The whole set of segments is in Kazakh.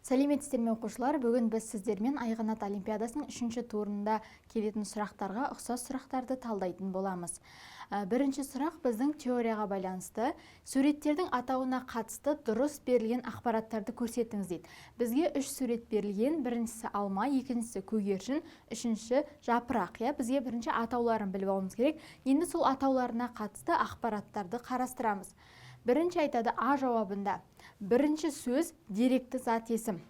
Сәлеметсіздер ме оқушылар, бүгін біз сіздермен Айғанат Олимпиадасының 3-ші турында келетін сұрақтарға ұқсас сұрақтарды талдайтын боламыз. Бірінші сұрақ біздің теорияға байланысты суреттердің атауына қатысты дұрыс берілген ақпараттарды көрсетіңіз дейді. Бізге 3 сурет берілген, біріншісі алма, екіншісі көгершін, үшінші жапырақ. Бізге бірінші атауларын біліп алуымыз керек. Енді сол атауларына қатысты ақпараттарды қарастырамыз. Бірінші айтады А жауабында. Бірінші сөз деректі зат есім.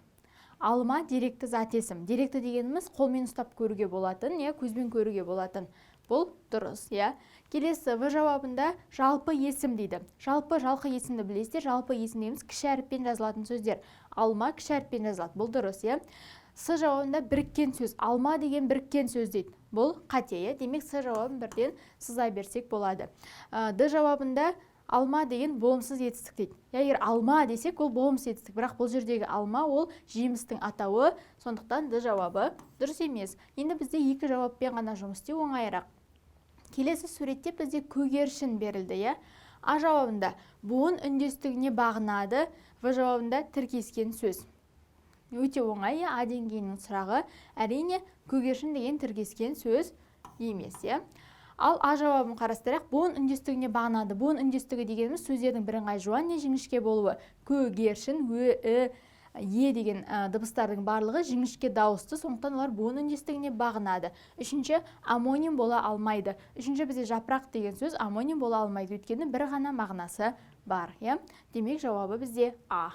Алма деректі зат есім. Деректі дегеніміз қолмен ұстап көруге болатын, көзбен көруге болатын. Бұл дұрыс, Келесі В жауабында жалпы есім дейді. Жалпы есімді білесіздер. Жалпы есім дейміз кіші әріппен жазылатын сөздер. Алма кіші әріппен жазылады. Бұл дұрыс, С жауабында біріккен сөз. Алма деген біріккен сөз дейді. Бұл қате, Демек С жауабын бірден сыза берсек болады. Д жауабында алма деген болымсыз етістік дейді. Егер алма десек, ол болымсыз етістік. Бірақ бұл жердегі алма ол жемістің атауы, сондықтан Д жауабы дұрыс емес. Енді бізде екі жауаппен ғана жұмыс істеу оңайырақ. Келесі суретте бізде көгершін берілді, А жауабында буын үндестігіне бағынады, В жауабында тіркескен сөз. Өте оңай, А деңгейінің сұрағы. Әрине, көгершін деген тіркескен сөз емес, Ал А жауабын қарастырайық. Буын үндестігіне бағынады. Буын үндестігі дегеніміз сөздердің бірыңғай жуан не жіңішке болуы. Көгершін, Е деген дыбыстардың барлығы жіңішке дауысты, сондықтан олар буын үндестігіне бағынады. Үшінші, амоним бола алмайды. Үшінші бізде жапырақ деген сөз амоним бола алмайды. Өйткені бір ғана мағынасы бар. Демек жауабы бізде А.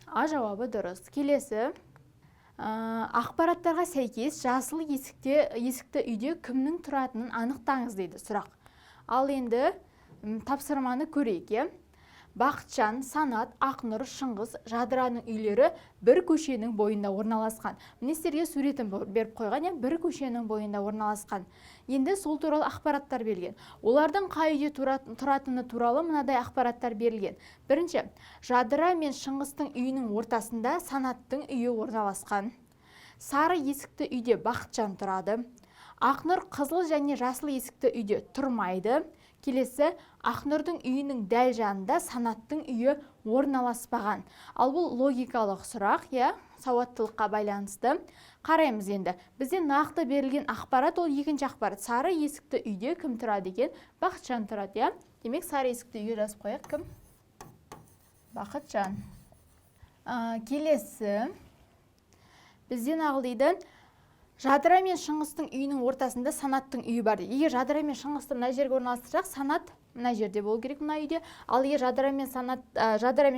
А жауабы дұрыс. Келесі. Ақпараттарға сәйкес жасыл есікті үйде кімнің тұратынын анықтаңыз дейді сұрақ. Ал енді тапсырманы көрейік. Бақытжан, Санат, Ақнұр, Шыңғыс, Жадыраның үйлері бір көшенің бойында орналасқан. Мінестерге суретін беріп қойған, бір көшенің бойында орналасқан. Енді сол туралы ақпараттар берілген. Олардың қай үйде тұратыны туралы мынадай ақпараттар берілген. Бірінші, Жадыра мен Шыңғыстың үйінің ортасында Санаттың үйі орналасқан. Сары есікті үйде Бақытжан тұрады. Ақнұр қызыл және жасыл есікті үйде тұрмайды. Келесі, Ақнұрдың үйінің дәл жанында Санаттың үйі орналаспаған. Ал бұл логикалық сұрақ, сауаттылыққа байланысты. Қараймыз енді. Бізде нақты берілген ақпарат, ол екінші ақпарат. Сары есікті үйде кім тұрады екен? Бақытжан тұрады, Демек, сары есікті үйге жазып қояйық. Кім? Бақытжан. Келесі, бізден ағылдайды. Жадыра мен Шыңғыстың үйінің ортасында Санаттың үйі бар. Егер Жадыра мен Шыңғысты мына жерге орналастырсақ, Санат мына жерде болу керек мына үйде. Ал егер Жадыра мен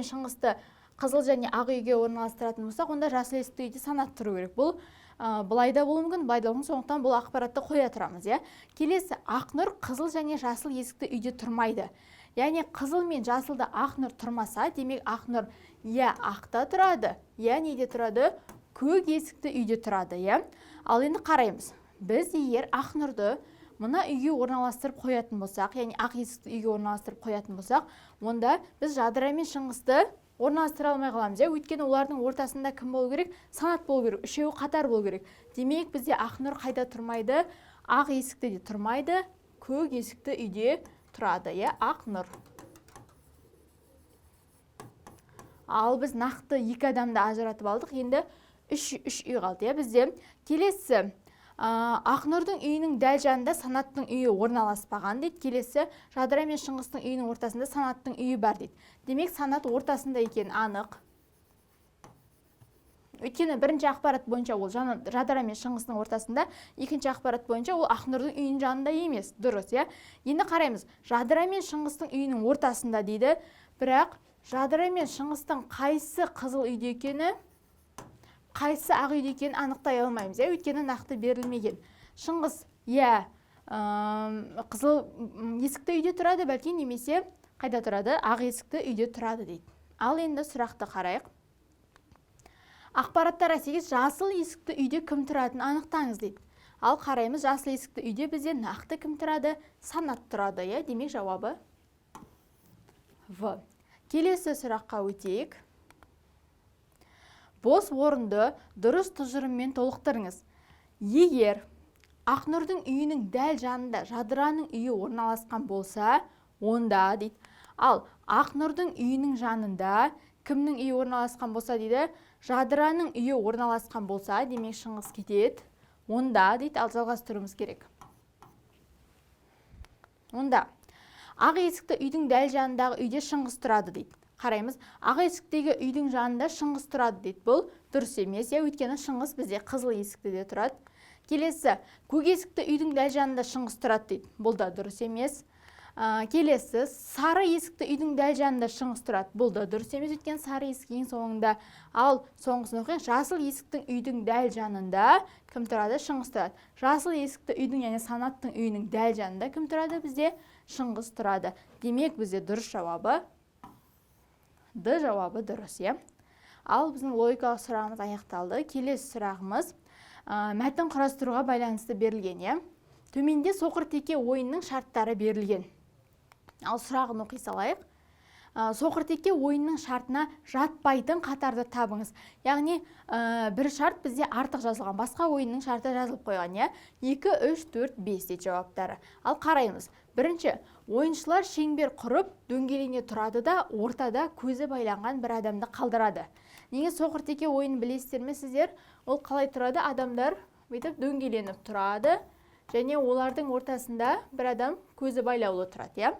Шыңғысты қызыл және ақ үйге орналастыратын болсақ, онда жасыл есікті үйде Санат тұру керек. Бұл былайда болуы мүмкін, былайда болуы мүмкін, сондықтан бұл ақпаратты қоя тұрамыз, Келесі, Ақнұр қызыл және жасыл есікті үйде тұрмайды. Яғни қызыл мен жасылда Ақнұр тұрмаса, демек Ақнұр ақта тұрады, неде тұрады? Көк есікті үйде тұрады, Ал енді қараймыз. Біз егер Ақнұрды мына үйге орналастырып қоятын болсақ, яғни ақ есікті үйге орналастырып қоятын болсақ, онда біз Жадыра мен Шыңғысты орналастыра алмай қаламыз, Өйткені олардың ортасында кім болу керек? Санат болу керек, үшеуі қатар болу керек. Демек, бізде Ақнұр қайда тұрмайды? Ақ есікті де тұрмайды, көк есікті үйде тұрады, Ақнұр. Ал біз нақты екі адамды ажыратып алдық, енді үш үй қалды, бізде. Келесі, Ақнұрдың үйінің дәл жанында Санаттың үйі орналаспаған дейді. Келесі, Жадыра мен Шыңғыстың үйінің ортасында Санаттың үйі бар дейді. Демек, Санат ортасында екен анық. Өйткені бірінші ақпарат бойынша ол Жадыра мен Шыңғыстың ортасында, екінші ақпарат бойынша ол Ақнұрдың үйінің жанында емес. Дұрыс, Енді қараймыз. Жадыра мен Шыңғыстың үйінің ортасында дейді. Бірақ Жадыра мен Шыңғыстың қайсы қызыл үйде екені, қайсы ақ үйде екенін анықтай алмаймыз, өйткені нақты берілмеген. Шыңғыс, қызыл есікті үйде тұрады, бәлки немесе қайда тұрады? Ақ есікті үйде тұрады дейді. Ал енді сұрақты қарайық. Ақпараттарға сәйкес жасыл есікті үйде кім тұратынын анықтаңыз дейді. Ал қараймыз, жасыл есікті үйде бізде нақты кім тұрады? Санат тұрады, Демек, жауабы В. Келесі сұраққа өтейік. Бос орынды дұрыс тұжырыммен толықтырыңыз. Егер Ақнұрдың үйінің дәл жанында Жадыраның үйі орналасқан болса, онда дейді. Ал Ақнұрдың үйінің жанында кімнің үйі орналасқан болса дейді, Жадыраның үйі орналасқан болса, демек Шыңғыс кетеді. Онда дейді, ал жалғастыруымыз керек. Онда ақ есікті үйдің дәл жанындағы үйде Шыңғыс тұрады дейді. Қараймыз, ақ есіктегі үйдің жанында Шыңғыс тұрады дейді. Бұл дұрыс емес, өйткені Шыңғыс бізде қызыл есікті де тұрады. Келесі, көк есікті үйдің дәл жанында Шыңғыс тұрады дейді. Бұл да дұрыс емес. Келесі, сары есікті үйдің дәл жанында Шыңғыс тұрады. Бұл да дұрыс емес, өйткені сары есік ең соңында. Ал соңғысын оқиық, жасыл есіктің үйдің дәл жанында кім тұрады? Шыңғыс тұрады. Жасыл есікті үйдің, яғни Санаттың үйінің дәл жанында кім тұрады? Бізде Шыңғыс тұрады. Демек бізде дұрыс жауабы Д жауабы дұрыс, Ал біздің логикалық сұрағымыз аяқталды. Келесі сұрағымыз мәтін құрастыруға байланысты берілген, Төменде соқыр теке ойынның шарттары берілген. Ал сұрағын оқи салайық. Соқыр теке ойынның шартына жатпайтын қатарды табыңыз. Яғни бір шарт бізде артық жазылған, басқа ойынның шарты жазылып қойған, 2, 3, 4, 5 дейді жауаптары. Ал қараймыз. Бірінші, ойыншылар шеңбер құрып дөңгелене тұрады да ортада көзі байланған бір адамды қалдырады. Неге соқыр теке ойынын білесіздер ме сіздер? Ол қалай тұрады? Адамдар бүйтіп дөңгеленіп тұрады және олардың ортасында бір адам көзі байлаулы тұрады,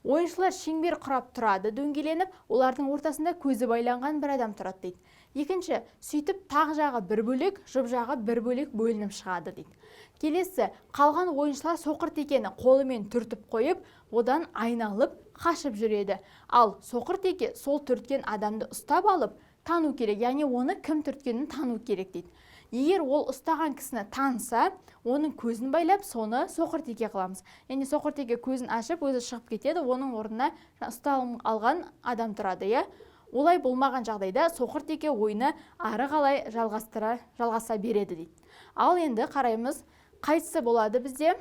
Ойыншылар шеңбер құрап тұрады дөңгеленіп, олардың ортасында көзі байланған бір адам тұрады дейді. Екінші, сөйтіп тақ жағы бір бөлек, жұп жағы бір бөлек бөлініп шығады дейді. Келесі, қалған ойыншылар соқыр текені қолымен түртіп қойып, одан айналып қашып жүреді. Ал соқыр теке сол түрткен адамды ұстап алып, тану керек, яғни оны кім түрткенін тану керек дейді. Егер ол ұстаған кісіні таныса, оның көзін байлап, соны соқыр теке қыламыз. Яғни соқыр теке көзін ашып, өзі шығып кетеді, оның орнына ұсталып алған адам тұрады, Олай болмаған жағдайда соқыр теке ойыны ары қалай жалғаса береді дейді. Ал енді қараймыз, қайсысы болады бізде?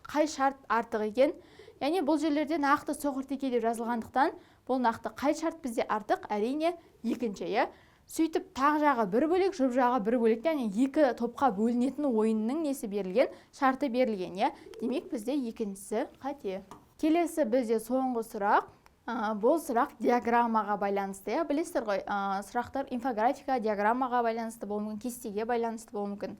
Қай шарт артық екен? Яғни бұл жерлерде нақты соқыр теке деп жазылғандықтан, бұл нақты қай шарт бізде артық? Әрине екінші, Сөйтіп тақ жағы бір бөлек, жұп жағы бір бөлек, яғни екі топқа бөлінетін ойынның несі берілген, шарты берілген, Демек бізде екіншісі қате. Келесі бізде соңғы сұрақ. Бұл сұрақ диаграммаға байланысты, Білесіздер ғой, сұрақтар инфографика, диаграммаға байланысты болуы мүмкін, кестеге байланысты болуы мүмкін.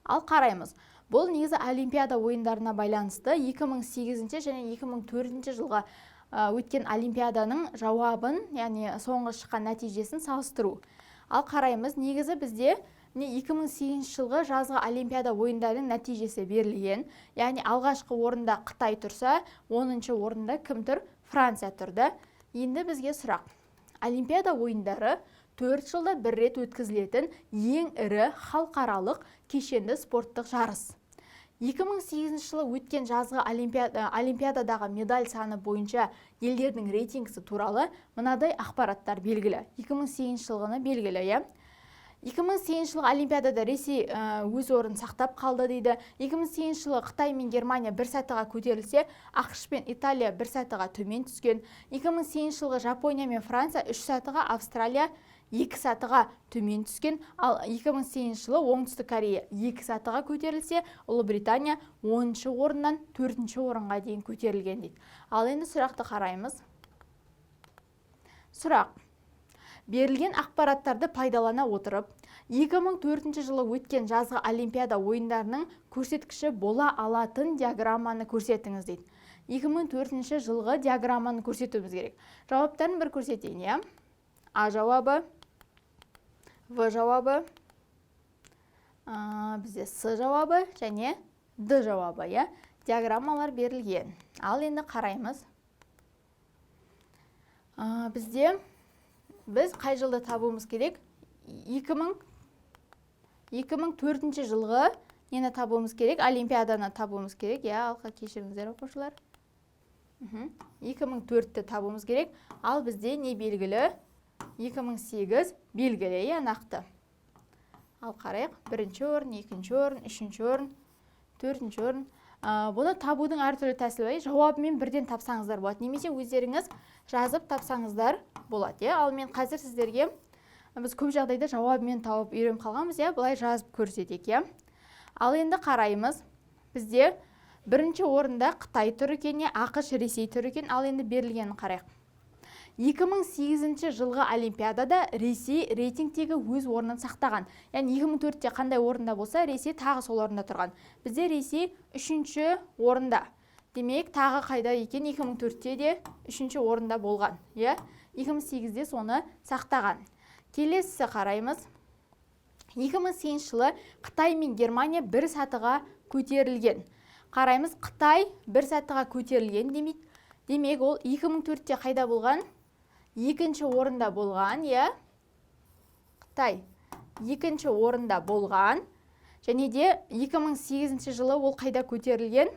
Ал қараймыз. Бұл негізі Олимпиада ойындарына байланысты 2008 және 2004 жылға өткен Олимпиаданың жауабын, яғни соңғы шыққан нәтижесін салыстыру. Ал қараймыз, негізі бізде 2008 жылғы жазғы Олимпиада ойындарының нәтижесі берілген. Яғни алғашқы орында Қытай тұрса, 10-шы орында кім тұр? Франция тұрды. Енді бізге сұрақ. Олимпиада ойындары 4 жылда бір рет өткізілетін ең ірі халықаралық кешенді спорттық жарыс. 2008 жылы өткен жазғы Олимпиададағы медаль саны бойынша елдердің рейтингісі туралы мынадай ақпараттар белгілі. 2008 жылғыны белгілі, 2008 жылғы Олимпиадада Ресей өз орнын сақтап қалды дейді. 2008 жылы Қытай мен Германия бір сатыға көтерілсе, ақш пен Италия бір сатыға төмен түскен. 2008 жылғы Жапония мен Франция 3 сатыға, Австралия 2 сатыға төмен түскен. Ал 2008 жылы Оңтүстік Корея 2 сатыға көтерілсе, Ұлыбритания 10-шы орыннан 4-ші орынға дейін көтерілген дейді. Ал енді сұрақты қараймыз. Сұрақ. Берілген ақпараттарды пайдалана отырып, 2004 жылы өткен жазғы Олимпиада ойындарының көрсеткіші бола алатын диаграмманы көрсетіңіз дейді. 2004 жылғы диаграмманы көрсетуіміз керек. Жауаптарын бір көрсетейін, А жауабы, В жауабы, бізде С жауабы және Д жауабы, диаграммалар берілген. Ал енді қараймыз. Біз қай жылды табуымыз керек? 2004 жылғы нені табуымыз керек? Олимпиаданы табуымыз керек. Алға кешіріңіздер оқушылар. 2004-ті табуымыз керек. Ал бізде не белгілі? 2008 белгілі, нақты. Ал қарайық. 1-ші орын, 2-ші орын, 3-ші орын, 4-ші орын. Бұны табудың әртүрлі тәсілі, жауабымен бірден тапсаңыздар болады. Немесе өздеріңіз жазып тапсаңыздар болады. Ал мен қазір сіздерге біз көп жағдайда жауабымен тауып үйреніп қалғанбыз, бұлай жазып көрсетейік. Ал енді қараймыз. Бізде бірінші орында Қытай тұр екен, ақш, Ресей тұр екен. Ал енді берілгенін қарайық. 2008 жылғы Олимпиадада Ресей рейтингтегі өз орнын сақтаған. Яғни 2004-те қандай орында болса, Ресей тағы сол орында тұрған. Бізде Ресей 3-ші орында. Демек, тағы қайда екен 2004-те де 3-ші орында болған. 2008-де соны сақтаған. Келесі қараймыз. 2008 жылы Қытай мен Германия бір сатыға көтерілген. Қараймыз, Қытай бір сатыға көтерілген демек, ол 2004-те қайда болған? 2-ші орында болған, Қытай 2-ші орында болған. Және де 2008 жылы ол қайда көтерілген?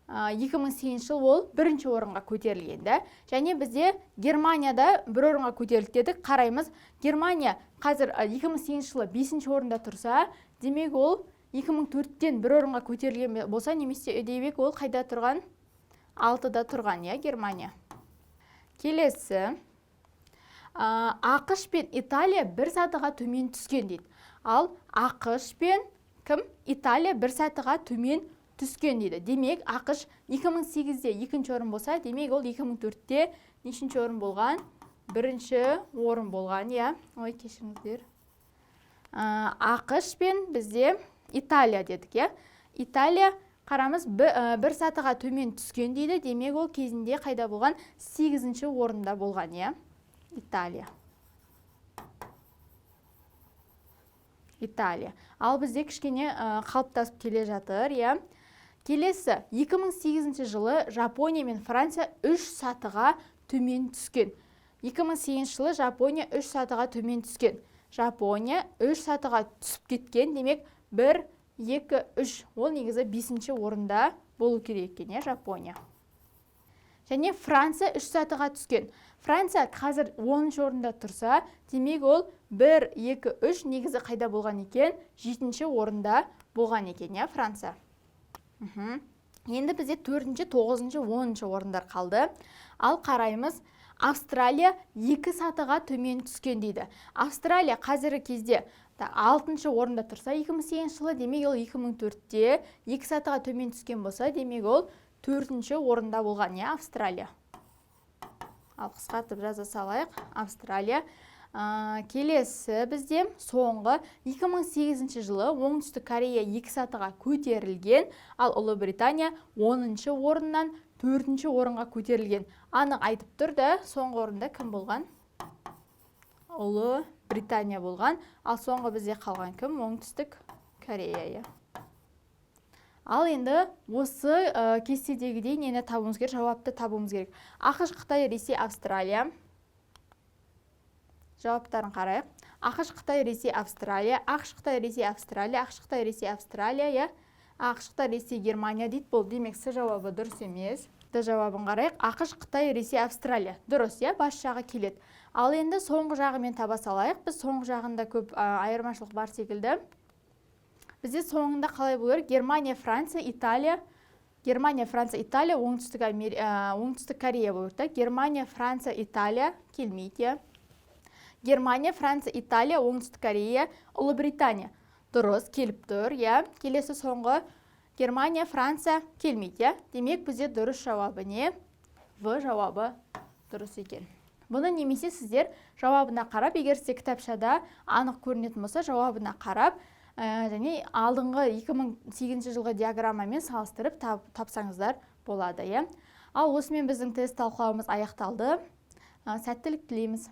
2008 жыл ол 1-ші орынға көтерілген. Және бізде Германияда бір орынға көтерілді дедік. Қараймыз, Германия қазір 2008 жылы 5-ші орында тұрса, демек ол 2004-тен бір орынға көтерілген болса, немесе демек ол қайда тұрған? 6-да тұрған, Германия. Келесі, ақш пен Италия бір сатыға төмен түскен дейді. Ал ақш пен Италия бір сатыға төмен түскен дейді. Демек, ақш 2008-де 2-ші орын болса, демек ол 2004-те нешінші орын болған? 1-ші орын болған, Ой, кешіріңіздер. ақш пен бізде Италия дедік, Италия қарамыз бір сатыға төмен түскен дейді. Демек, ол кезінде қайда болған? 8-ші орында болған, Италия. Ал бізде кішкене қалыптасып келе жатыр, Келесі, 2008 жылы Жапония мен Франция 3 сатыға төмен түскен. 2008 жылы Жапония 3 сатыға төмен түскен. Жапония 3 сатыға түсіп кеткен, демек 1, 2, 3, ол негізі 5-ші орында болу керек екен, Жапония. Және Франция 3 сатыға түскен. Франция қазір 10-ші орында тұрса, демек ол 1, 2, 3 негізі қайда болған екен? 7-ші орында болған екен, Франция. Енді бізде 4-ші, 9-ші, 10-ші орындар қалды. Ал қараймыз, Австралия 2 сатыға төмен түскен дейді. Австралия қазіргі кезде 6-ші орында тұрса, 2008 жылы, демек ол 2004-те 2 сатыға төмен түскен болса, демек ол 4-ші орында болған, Австралия. Ал қысқартып жаза салайық, Австралия. Келесі бізде соңғы 2008 жылы Оңтүстік Корея 2 сатыға көтерілген, ал Ұлыбритания 10-ші орыннан 4-ші орынға көтерілген. Анық айтып тұрды, соңғы орында кім болған? Ұлыбритания болған, ал соңғы бізде қалған кім? Оңтүстік Корея. Ал енді осы кестедегідей нені табуымыз керек, жауапты табуымыз керек. ақш, Қытай, Ресей, Австралия. Жауаптарын қарайық. ақш, Қытай, Ресей, Австралия. ақш, Қытай, Ресей, Австралия. ақш, Қытай, Ресей, Австралия. ақш, Қытай, Ресей, Германия дейді. Бұл демек С жауабы дұрыс емес. Д жауабын қарайық. ақш, Қытай, Ресей, Австралия. Дұрыс, бас жағы келеді. Ал енді соңғы жағымен таба салайық. Біз соңғы жағында көп айырмашылық бар секілді. Бізде соңында қалай болар? Германия, Франция, Италия. Германия, Франция, Италия, Оңтүстік Корея болар. Германия, Франция, Италия келмейді. Германия, Франция, Италия, Оңтүстік Корея, Ұлыбритания. Дұрыс, келіп тұр, Келесі соңғы Германия, Франция келмейді, Демек, бізде дұрыс жауабы не? В жауабы дұрыс екен. Бұны немесе сіздер жауабына қарап, егер сізде кітапшада анық көрінетін болса, жауабына қарап, және алдыңғы 2008 жылғы диаграммамен салыстырып тапсаңыздар болады. Ал осымен біздің тест талқылауымыз аяқталды. Сәттілік тілейміз.